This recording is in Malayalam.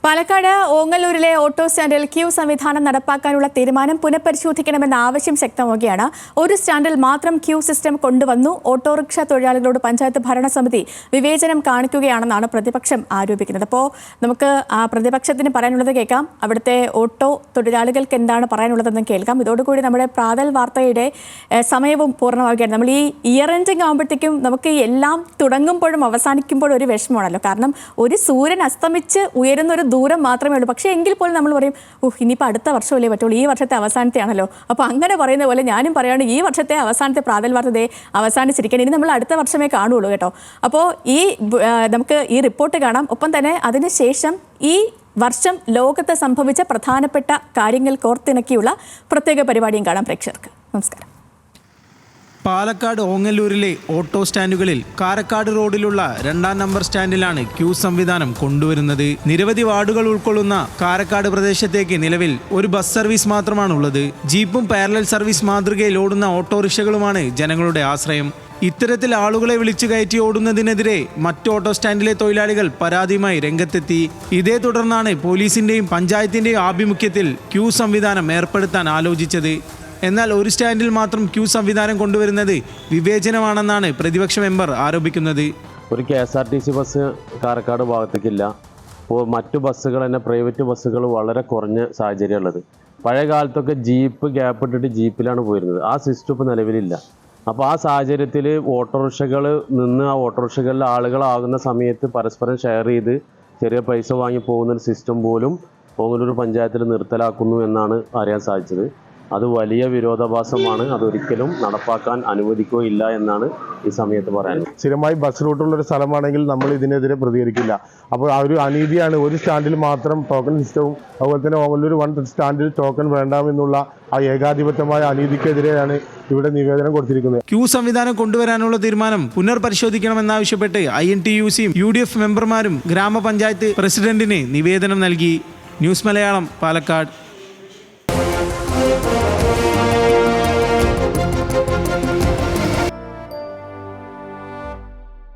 പാലക്കാട് ഓങ്ങല്ലൂരിലെ ഓട്ടോ സ്റ്റാൻഡിൽ ക്യൂ സംവിധാനം നടപ്പാക്കാനുള്ള തീരുമാനം പുനഃപരിശോധിക്കണമെന്ന ആവശ്യം ശക്തമാവുകയാണ്. ഒരു സ്റ്റാൻഡിൽ മാത്രം ക്യൂ സിസ്റ്റം കൊണ്ടുവന്നു. ഓട്ടോറിക്ഷ തൊഴിലാളികളോട് പഞ്ചായത്ത് ഭരണസമിതി വിവേചനം കാണിക്കുകയാണെന്നാണ് പ്രതിപക്ഷം ആരോപിക്കുന്നത്. അപ്പോൾ നമുക്ക് പ്രതിപക്ഷത്തിന് പറയാനുള്ളത് കേൾക്കാം. അവിടുത്തെ ഓട്ടോ തൊഴിലാളികൾക്ക് എന്താണ് പറയാനുള്ളതെന്ന് കേൾക്കാം. ഇതോടുകൂടി നമ്മുടെ പ്രാതൽ വാർത്തയുടെ സമയവും പൂർണ്ണമാവുകയാണ്. നമ്മൾ ഈ ഇയർ എൻഡിങ് ആകുമ്പോഴത്തേക്കും നമുക്ക് എല്ലാം തുടങ്ങുമ്പോഴും അവസാനിക്കുമ്പോഴും ഒരു വിഷമമാണല്ലോ. കാരണം ഒരു സൂര്യൻ അസ്തമിച്ച് ഉയരുന്ന ഒരു ദൂരം മാത്രമേ ഉള്ളൂ. പക്ഷേ എങ്കിൽ പോലും നമ്മൾ പറയും, ഇനിയിപ്പോൾ അടുത്ത വർഷമല്ലേ പറ്റുള്ളൂ, ഈ വർഷത്തെ അവസാനത്തെ ആണല്ലോ. അപ്പോൾ അങ്ങനെ പറയുന്ന പോലെ ഞാനും പറയുകയാണ്, ഈ വർഷത്തെ അവസാനത്തെ പ്രാതൽ വാർത്ത അവസാനിച്ചിരിക്കണം. ഇനി നമ്മൾ അടുത്ത വർഷമേ കാണുള്ളൂ കേട്ടോ. അപ്പോൾ നമുക്ക് ഈ റിപ്പോർട്ട് കാണാം. ഒപ്പം തന്നെ അതിനുശേഷം ഈ വർഷം ലോകത്ത് സംഭവിച്ച പ്രധാനപ്പെട്ട കാര്യങ്ങൾ കോർത്തിണക്കിയുള്ള പ്രത്യേക പരിപാടിയും കാണാം പ്രേക്ഷകർക്ക്. നമസ്കാരം. പാലക്കാട് ഓങ്ങല്ലൂരിലെ ഓട്ടോ സ്റ്റാൻഡുകളിൽ കാരക്കാട് റോഡിലുള്ള 2-ാം നമ്പർ സ്റ്റാൻഡിലാണ് ക്യൂ സംവിധാനം കൊണ്ടുവരുന്നത്. നിരവധി വാർഡുകൾ ഉൾക്കൊള്ളുന്ന കാരക്കാട് പ്രദേശത്തേക്ക് നിലവിൽ ഒരു ബസ് സർവീസ് മാത്രമാണുള്ളത്. ജീപ്പും പാരലൽ സർവീസ് മാതൃകയിൽ ഓടുന്ന ഓട്ടോറിക്ഷകളുമാണ് ജനങ്ങളുടെ ആശ്രയം. ഇത്തരത്തിൽ ആളുകളെ വിളിച്ചു കയറ്റി ഓടുന്നതിനെതിരെ മറ്റ് ഓട്ടോ സ്റ്റാൻഡിലെ തൊഴിലാളികൾ പരാതിയുമായി രംഗത്തെത്തി. ഇതേ തുടർന്നാണ് പോലീസിന്റെയും പഞ്ചായത്തിന്റെയും ആഭിമുഖ്യത്തിൽ ക്യൂ സംവിധാനം ഏർപ്പെടുത്താൻ ആലോചിച്ചത്. എന്നാൽ ഒരു സ്റ്റാൻഡിൽ മാത്രം ക്യൂ സംവിധാനം കൊണ്ടുവരുന്നത് വിവേചനമാണെന്നാണ് പ്രതിപക്ഷ മെമ്പർ ആരോപിക്കുന്നത്. ഒരു KSRTC ബസ് കാരക്കാട് ഭാഗത്തേക്കില്ല. അപ്പോൾ മറ്റു ബസ്സുകൾ തന്നെ പ്രൈവറ്റ് ബസ്സുകൾ വളരെ കുറഞ്ഞ സാഹചര്യമുള്ളത്. പഴയ കാലത്തൊക്കെ ജീപ്പ് ഗ്യാപ്പ് ഇട്ടിട്ട് ജീപ്പിലാണ് പോയിരുന്നത്. ആ സിസ്റ്റം ഇപ്പോൾ നിലവിലില്ല. അപ്പോൾ ആ സാഹചര്യത്തിൽ ഓട്ടോറിക്ഷകൾ നിന്ന് ആ ഓട്ടോറിക്ഷകളിലെ ആളുകളാകുന്ന സമയത്ത് പരസ്പരം ഷെയർ ചെയ്ത് ചെറിയ പൈസ വാങ്ങി പോകുന്ന ഒരു സിസ്റ്റം പോലും ഓങ്ങല്ലൂർ പഞ്ചായത്തിൽ നിർത്തലാക്കുന്നു എന്നാണ് അറിയാൻ സാധിച്ചത്. അത് വലിയ വിരോധാഭാസമാണ്. അതൊരിക്കലും നടപ്പാക്കാൻ അനുവദിക്കുകയില്ല എന്നാണ് ഈ സമയത്ത് പറയാനുള്ളത്. സ്ഥിരമായി ബസ് റൂട്ടുള്ള ഒരു സ്ഥലമാണെങ്കിൽ നമ്മൾ ഇതിനെതിരെ പ്രതികരിക്കില്ല. അപ്പോൾ ആ ഒരു അനീതിയാണ്. ഒരു സ്റ്റാൻഡിൽ മാത്രം ടോക്കൺ സിസ്റ്റവും അതുപോലെ തന്നെ ഓങ്ങല്ലൂർ 1 സ്റ്റാൻഡിൽ ടോക്കൺ വേണ്ടാമെന്നുള്ള ആ ഏകാധിപത്യമായ അനീതിക്കെതിരെയാണ് ഇവിടെ നിവേദനം കൊടുത്തിരിക്കുന്നത്. ക്യൂ സംവിധാനം കൊണ്ടുവരാനുള്ള തീരുമാനം പുനർപരിശോധിക്കണമെന്നാവശ്യപ്പെട്ട് INTUCയും UDF മെമ്പർമാരും ഗ്രാമപഞ്ചായത്ത് പ്രസിഡന്റിന് നിവേദനം നൽകി. ന്യൂസ് മലയാളം, പാലക്കാട്.